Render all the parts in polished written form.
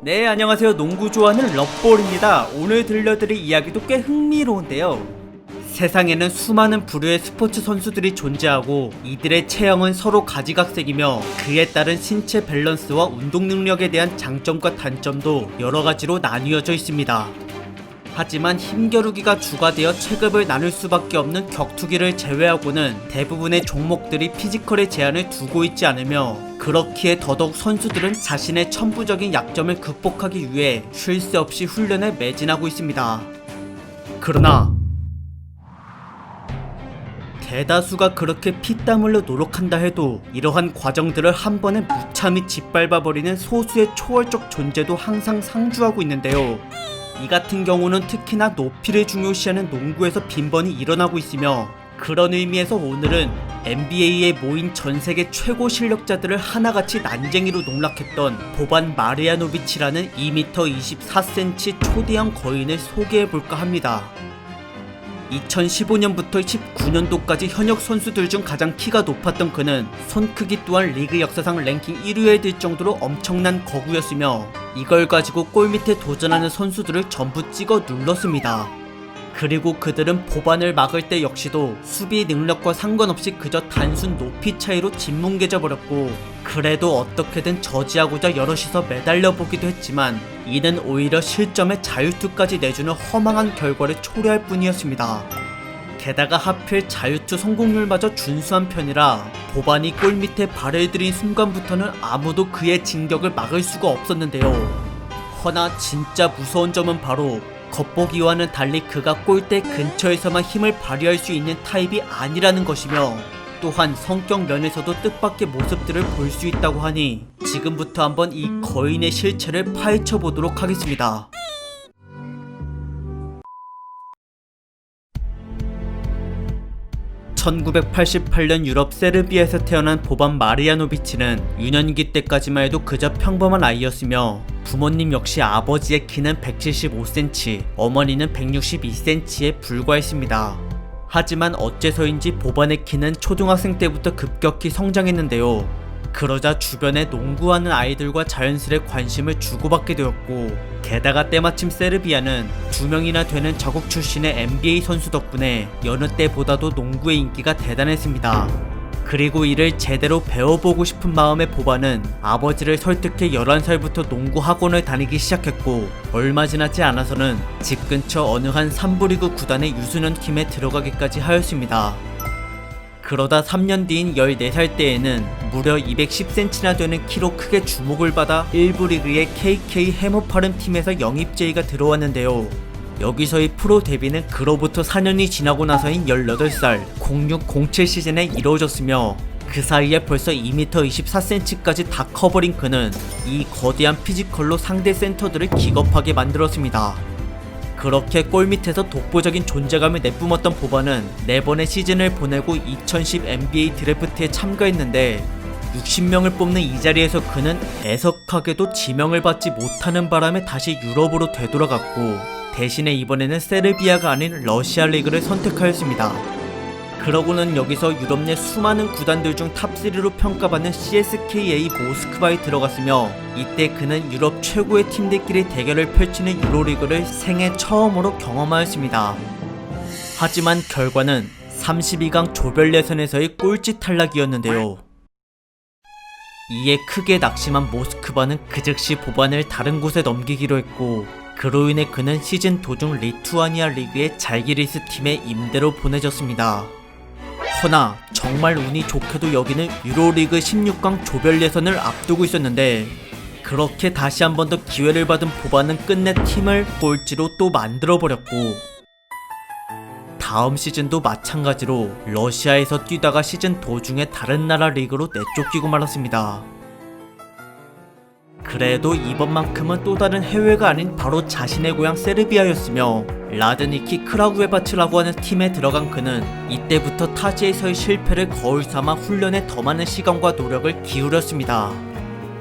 네, 안녕하세요. 농구 좋아하는 럿볼입니다. 오늘 들려드릴 이야기도 꽤 흥미로운데요. 세상에는 수많은 부류의 스포츠 선수들이 존재하고 이들의 체형은 서로 가지각색이며 그에 따른 신체 밸런스와 운동 능력에 대한 장점과 단점도 여러 가지로 나뉘어져 있습니다. 하지만 힘겨루기가 주가 되어 체급을 나눌 수밖에 없는 격투기를 제외하고는 대부분의 종목들이 피지컬의 제한을 두고 있지 않으며 그렇기에 더더욱 선수들은 자신의 천부적인 약점을 극복하기 위해 쉴 새 없이 훈련에 매진하고 있습니다. 그러나 대다수가 그렇게 피땀 흘려 노력한다 해도 이러한 과정들을 한 번에 무참히 짓밟아버리는 소수의 초월적 존재도 항상 상주하고 있는데요. 이 같은 경우는 특히나 높이를 중요시하는 농구에서 빈번히 일어나고 있으며 그런 의미에서 오늘은 NBA에 모인 전세계 최고 실력자들을 하나같이 난쟁이로 농락했던 보반 마리아노비치라는 2m 24cm 초대형 거인을 소개해볼까 합니다. 2015년부터 19년도까지 현역 선수들 중 가장 키가 높았던 그는 손 크기 또한 리그 역사상 랭킹 1위에 들 정도로 엄청난 거구였으며 이걸 가지고 골밑에 도전하는 선수들을 전부 찍어 눌렀습니다. 그리고 그들은 보반을 막을 때 역시도 수비 능력과 상관없이 그저 단순 높이 차이로 짓뭉개져버렸고 그래도 어떻게든 저지하고자 여럿이서 매달려보기도 했지만 이는 오히려 실점에 자유투까지 내주는 허망한 결과를 초래할 뿐이었습니다. 게다가 하필 자유투 성공률마저 준수한 편이라 보반이 골밑에 발을 들인 순간부터는 아무도 그의 진격을 막을 수가 없었는데요. 허나 진짜 무서운 점은 바로 겉보기와는 달리 그가 골대 근처에서만 힘을 발휘할 수 있는 타입이 아니라는 것이며 또한 성격 면에서도 뜻밖의 모습들을 볼 수 있다고 하니 지금부터 한번 이 거인의 실체를 파헤쳐 보도록 하겠습니다. (1988년) 유럽 세르비아에서 태어난 보반 마리아노비치는 유년기 때까지만 해도 그저 평범한 아이였으며 부모님 역시 아버지의 키는 175cm, 어머니는 162cm에 불과했습니다. 하지만 어째서인지 보반의 키는 초등학생 때부터 급격히 성장했는데요. 그러자 주변에 농구하는 아이들과 자연스레 관심을 주고받게 되었고 게다가 때마침 세르비아는 2명이나 되는 자국 출신의 NBA 선수 덕분에 여느 때보다도 농구의 인기가 대단했습니다. 그리고 이를 제대로 배워보고 싶은 마음의 보반은 아버지를 설득해 11살부터 농구 학원을 다니기 시작했고 얼마 지나지 않아서는 집 근처 어느 한 3부 리그 구단의 유소년 팀에 들어가기까지 하였습니다. 그러다 3년 뒤인 14살 때에는 무려 210cm나 되는 키로 크게 주목을 받아 1부 리그의 KK 해머파름 팀에서 영입 제의가 들어왔는데요. 여기서의 프로 데뷔는 그로부터 4년이 지나고 나서인 18살 06-07 시즌에 이루어졌으며 그 사이에 벌써 2m 24cm까지 다 커버린 그는 이 거대한 피지컬로 상대 센터들을 기겁하게 만들었습니다. 그렇게 골밑에서 독보적인 존재감을 내뿜었던 보반은 4번의 시즌을 보내고 2010 NBA 드래프트에 참가했는데 60명을 뽑는 이 자리에서 그는 애석하게도 지명을 받지 못하는 바람에 다시 유럽으로 되돌아갔고 대신에 이번에는 세르비아가 아닌 러시아 리그를 선택하였습니다. 그러고는 여기서 유럽 내 수많은 구단들 중 탑3로 평가받는 CSKA 모스크바에 들어갔으며 이때 그는 유럽 최고의 팀들끼리 대결을 펼치는 유로리그를 생애 처음으로 경험하였습니다. 하지만 결과는 32강 조별 예선에서의 꼴찌 탈락이었는데요. 이에 크게 낙심한 모스크바는 그 즉시 보반을 다른 곳에 넘기기로 했고 그로 인해 그는 시즌 도중 리투아니아 리그의 잘기리스 팀에 임대로 보내졌습니다. 허나 정말 운이 좋게도 여기는 유로리그 16강 조별 예선을 앞두고 있었는데 그렇게 다시 한 번 더 기회를 받은 보반은 끝내 팀을 꼴찌로 또 만들어버렸고 다음 시즌도 마찬가지로 러시아에서 뛰다가 시즌 도중에 다른 나라 리그로 내쫓기고 말았습니다. 그래도 이번만큼은 또 다른 해외가 아닌 바로 자신의 고향 세르비아였으며 라드니키 크라구에바츠라고 하는 팀에 들어간 그는 이때부터 타지에서의 실패를 거울 삼아 훈련에 더 많은 시간과 노력을 기울였습니다.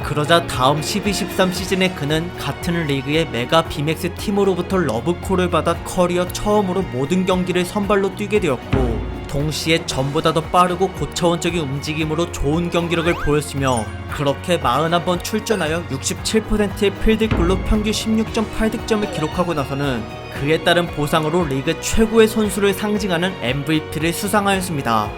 그러자 다음 12-13 시즌에 그는 같은 리그의 메가 비맥스 팀으로부터 러브콜을 받아 커리어 처음으로 모든 경기를 선발로 뛰게 되었고 동시에 전보다 더 빠르고 고차원적인 움직임으로 좋은 경기력을 보였으며 그렇게 41번 출전하여 67%의 필드골로 평균 16.8득점을 기록하고 나서는 그에 따른 보상으로 리그 최고의 선수를 상징하는 MVP를 수상하였습니다.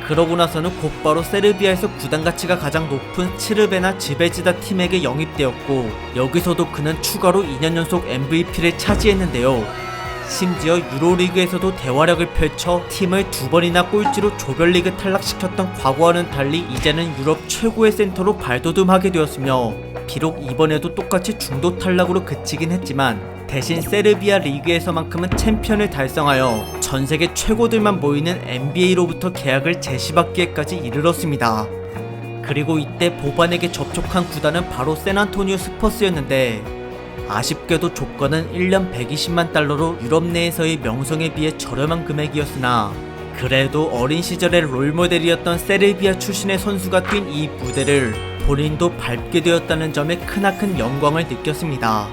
그러고 나서는 곧바로 세르비아에서 구단 가치가 가장 높은 츠르베나 즈베지다 팀에게 영입되었고 여기서도 그는 추가로 2년 연속 MVP를 차지했는데요. 심지어 유로리그에서도 대활약을 펼쳐 팀을 2번이나 꼴찌로 조별리그 탈락시켰던 과거와는 달리 이제는 유럽 최고의 센터로 발돋움하게 되었으며 비록 이번에도 똑같이 중도 탈락으로 그치긴 했지만 대신 세르비아 리그에서만큼은 챔피언을 달성하여 전세계 최고들만 모이는 NBA로부터 계약을 재시받기에까지 이르렀습니다. 그리고 이때 보반에게 접촉한 구단은 바로 샌안토니오 스퍼스였는데 아쉽게도 조건은 1년 120만 달러로 유럽 내에서의 명성에 비해 저렴한 금액이었으나 그래도 어린 시절의 롤모델이었던 세르비아 출신의 선수가 뛴 이 무대를 본인도 밟게 되었다는 점에 크나큰 영광을 느꼈습니다.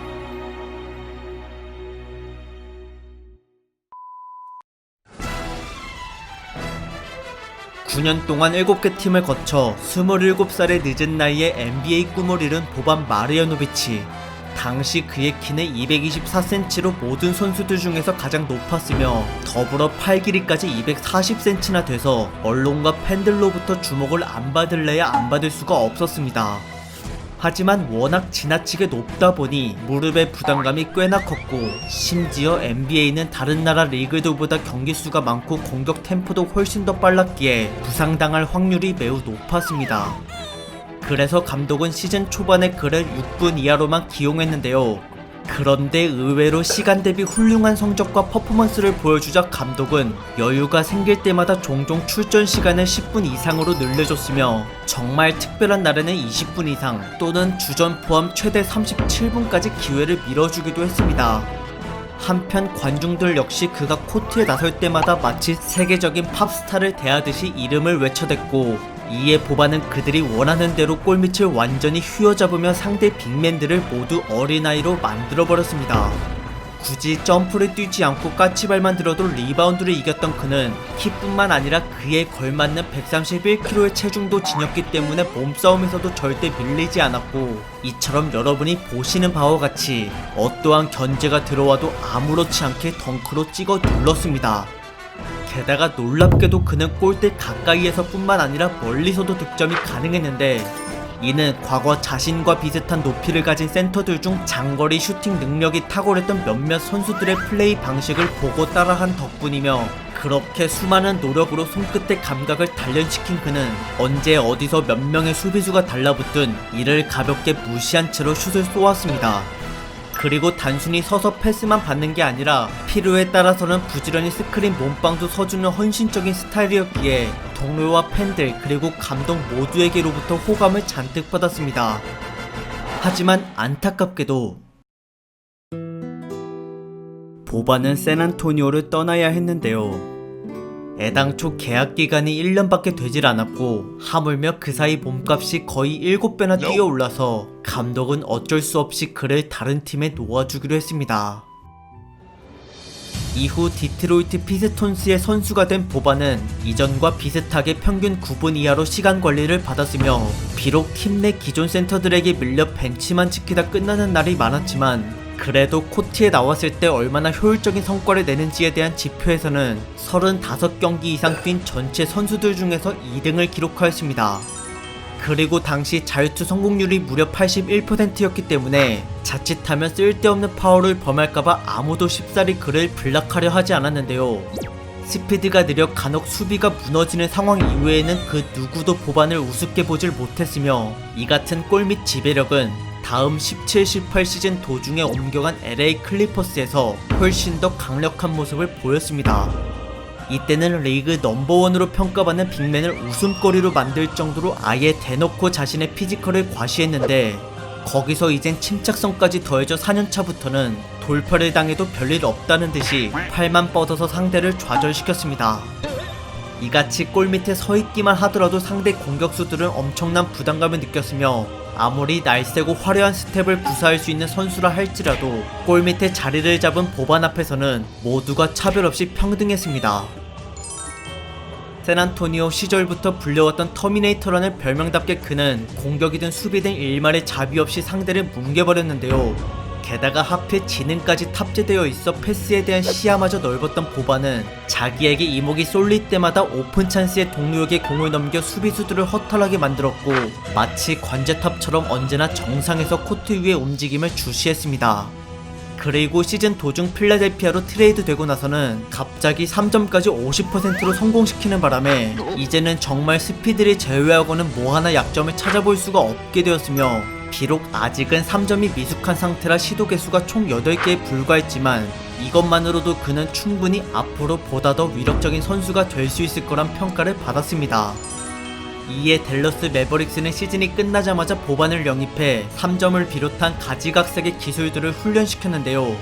(9년) 동안 7개 팀을 거쳐 27살의 늦은 나이에 NBA 꿈을 이룬 보반 마르야노비치. 당시 그의 키는 224cm로 모든 선수들 중에서 가장 높았으며 더불어 팔 길이까지 240cm나 돼서 언론과 팬들로부터 주목을 안 받을래야 안 받을 수가 없었습니다. 하지만 워낙 지나치게 높다 보니 무릎의 부담감이 꽤나 컸고 심지어 NBA는 다른 나라 리그들보다 경기 수가 많고 공격 템포도 훨씬 더 빨랐기에 부상당할 확률이 매우 높았습니다. 그래서 감독은 시즌 초반에 그를 6분 이하로만 기용했는데요. 그런데 의외로 시간 대비 훌륭한 성적과 퍼포먼스를 보여주자 감독은 여유가 생길 때마다 종종 출전 시간을 10분 이상으로 늘려줬으며 정말 특별한 날에는 20분 이상 또는 주전 포함 최대 37분까지 기회를 밀어주기도 했습니다. 한편 관중들 역시 그가 코트에 나설 때마다 마치 세계적인 팝스타를 대하듯이 이름을 외쳐댔고 이에 보반은 그들이 원하는 대로 골밑을 완전히 휘어잡으며 상대 빅맨들을 모두 어린아이로 만들어버렸습니다. 굳이 점프를 뛰지 않고 까치발만 들어도 리바운드를 이겼던 그는 키뿐만 아니라 그에 걸맞는 131kg의 체중도 지녔기 때문에 몸싸움에서도 절대 밀리지 않았고 이처럼 여러분이 보시는 바와 같이 어떠한 견제가 들어와도 아무렇지 않게 덩크로 찍어 눌렀습니다. 게다가 놀랍게도 그는 골대 가까이에서 뿐만 아니라 멀리서도 득점이 가능했는데 이는 과거 자신과 비슷한 높이를 가진 센터들 중 장거리 슈팅 능력이 탁월했던 몇몇 선수들의 플레이 방식을 보고 따라한 덕분이며 그렇게 수많은 노력으로 손끝의 감각을 단련시킨 그는 언제 어디서 몇 명의 수비수가 달라붙든 이를 가볍게 무시한 채로 슛을 쏘았습니다. 그리고 단순히 서서 패스만 받는 게 아니라 필요에 따라서는 부지런히 스크린 몸빵도 서주는 헌신적인 스타일이었기에 동료와 팬들 그리고 감독 모두에게로부터 호감을 잔뜩 받았습니다. 하지만 안타깝게도 보반은 샌안토니오를 떠나야 했는데요. 애당초 계약 기간이 1년밖에 되질 않았고 하물며 그 사이 몸값이 거의 7배나 뛰어올라서 감독은 어쩔 수 없이 그를 다른 팀에 놓아주기로 했습니다. 이후 디트로이트 피스톤스의 선수가 된 보반은 이전과 비슷하게 평균 9분 이하로 시간 관리를 받았으며 비록 팀 내 기존 센터들에게 밀려 벤치만 지키다 끝나는 날이 많았지만 그래도 코트에 나왔을 때 얼마나 효율적인 성과를 내는지에 대한 지표에서는 35경기 이상 뛴 전체 선수들 중에서 2등을 기록하였습니다. 그리고 당시 자유투 성공률이 무려 81%였기 때문에 자칫하면 쓸데없는 파울을 범할까봐 아무도 쉽사리 그를 블락하려 하지 않았는데요. 스피드가 느려 간혹 수비가 무너지는 상황 이외에는 그 누구도 보반을 우습게 보질 못했으며 이 같은 골밑 지배력은 다음 17-18 시즌 도중에 옮겨간 LA 클리퍼스에서 훨씬 더 강력한 모습을 보였습니다. 이때는 리그 넘버원으로 평가받는 빅맨을 웃음거리로 만들 정도로 아예 대놓고 자신의 피지컬을 과시했는데 거기서 이젠 침착성까지 더해져 4년차부터는 돌파를 당해도 별일 없다는 듯이 팔만 뻗어서 상대를 좌절시켰습니다. 이같이 골밑에 서있기만 하더라도 상대 공격수들은 엄청난 부담감을 느꼈으며 아무리 날쌔고 화려한 스텝을 구사할 수 있는 선수라 할지라도 골밑에 자리를 잡은 보반 앞에서는 모두가 차별 없이 평등했습니다. 샌안토니오 시절부터 불려왔던 터미네이터라는 별명답게 그는 공격이든 수비든 일말의 자비 없이 상대를 뭉개버렸는데요. 게다가 하필 지능까지 탑재되어 있어 패스에 대한 시야마저 넓었던 보반은 자기에게 이목이 쏠릴 때마다 오픈 찬스에 동료에게 공을 넘겨 수비수들을 허탈하게 만들었고 마치 관제탑처럼 언제나 정상에서 코트 위의 움직임을 주시했습니다. 그리고 시즌 도중 필라델피아로 트레이드되고 나서는 갑자기 3점까지 50%로 성공시키는 바람에 이제는 정말 스피드를 제외하고는 뭐 하나 약점을 찾아볼 수가 없게 되었으며 비록 아직은 3점이 미숙한 상태라 시도 개수가 총 8개에 불과했지만 이것만으로도 그는 충분히 앞으로 보다 더 위력적인 선수가 될 수 있을 거란 평가를 받았습니다. 이에 댈러스 매버릭스는 시즌이 끝나자마자 보반을 영입해 3점을 비롯한 가지각색의 기술들을 훈련시켰는데요.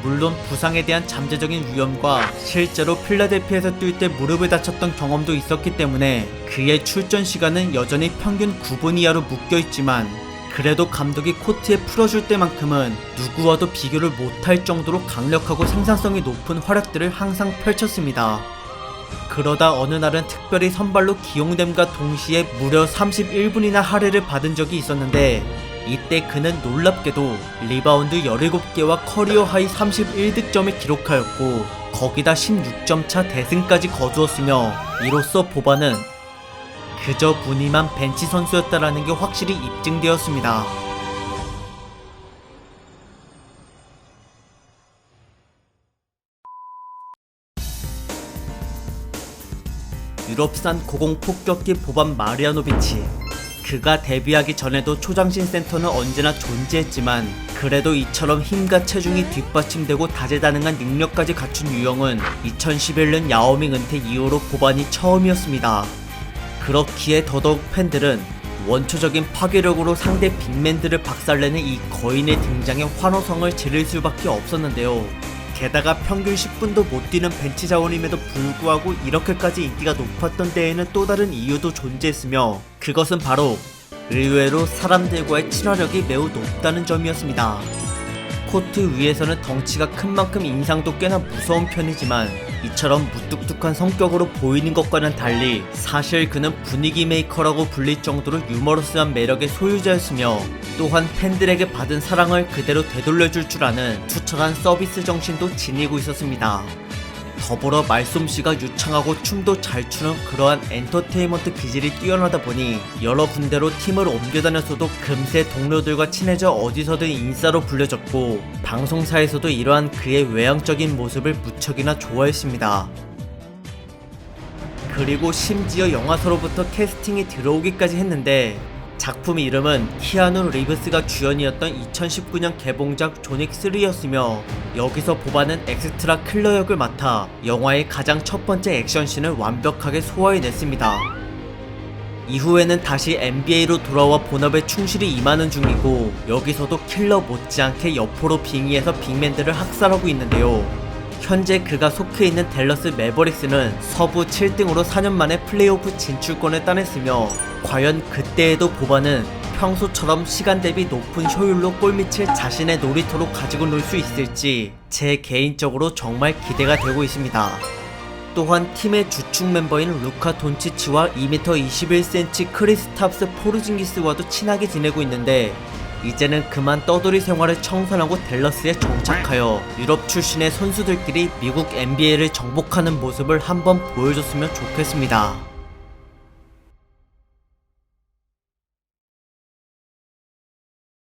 물론 부상에 대한 잠재적인 위험과 실제로 필라델피아에서 뛸 때 무릎을 다쳤던 경험도 있었기 때문에 그의 출전 시간은 여전히 평균 9분 이하로 묶여있지만 그래도 감독이 코트에 풀어줄 때만큼은 누구와도 비교를 못할 정도로 강력하고 생산성이 높은 활약들을 항상 펼쳤습니다. 그러다 어느 날은 특별히 선발로 기용됨과 동시에 무려 31분이나 할애를 받은 적이 있었는데 이때 그는 놀랍게도 리바운드 17개와 커리어 하이 31득점을 기록하였고 거기다 16점 차 대승까지 거두었으며 이로써 보반은 그저 무늬만 벤치 선수였다라는 게 확실히 입증되었습니다. 유럽산 고공폭격기 보반 마리아노비치. 그가 데뷔하기 전에도 초장신 센터는 언제나 존재했지만 그래도 이처럼 힘과 체중이 뒷받침되고 다재다능한 능력까지 갖춘 유형은 2011년 야오밍 은퇴 이후로 보반이 처음이었습니다. 그렇기에 더더욱 팬들은 원초적인 파괴력으로 상대 빅맨들을 박살내는 이 거인의 등장에 환호성을 지를 수밖에 없었는데요. 게다가 평균 10분도 못 뛰는 벤치 자원임에도 불구하고 이렇게까지 인기가 높았던 데에는 또 다른 이유도 존재했으며 그것은 바로 의외로 사람들과의 친화력이 매우 높다는 점이었습니다. 코트 위에서는 덩치가 큰 만큼 인상도 꽤나 무서운 편이지만 이처럼 무뚝뚝한 성격으로 보이는 것과는 달리 사실 그는 분위기 메이커라고 불릴 정도로 유머러스한 매력의 소유자였으며 또한 팬들에게 받은 사랑을 그대로 되돌려줄 줄 아는 투철한 서비스 정신도 지니고 있었습니다. 더불어 말솜씨가 유창하고 춤도 잘 추는 그러한 엔터테인먼트 기질이 뛰어나다 보니 여러 군데로 팀을 옮겨다녔어도 금세 동료들과 친해져 어디서든 인싸로 불려졌고 방송사에서도 이러한 그의 외향적인 모습을 무척이나 좋아했습니다. 그리고 심지어 영화사로부터 캐스팅이 들어오기까지 했는데 작품 이름은 키아누 리브스가 주연이었던 2019년 개봉작 존윅 3였으며 여기서 보반은 엑스트라 킬러 역을 맡아 영화의 가장 첫 번째 액션씬을 완벽하게 소화해냈습니다. 이후에는 다시 NBA로 돌아와 본업에 충실히 임하는 중이고 여기서도 킬러 못지않게 여포로 빙의해서 빅맨들을 학살하고 있는데요. 현재 그가 속해 있는 댈러스 매버릭스는 서부 7등으로 4년 만에 플레이오프 진출권을 따냈으며 과연 그때에도 보반은 평소처럼 시간 대비 높은 효율로 골밑을 자신의 놀이터로 가지고 놀 수 있을지 제 개인적으로 정말 기대가 되고 있습니다. 또한 팀의 주축 멤버인 루카 돈치치와 2m 21cm 크리스탑스 포르징기스와도 친하게 지내고 있는데 이제는 그만 떠돌이 생활을 청산하고 댈러스에 정착하여 유럽 출신의 선수들끼리 미국 NBA를 정복하는 모습을 한번 보여줬으면 좋겠습니다.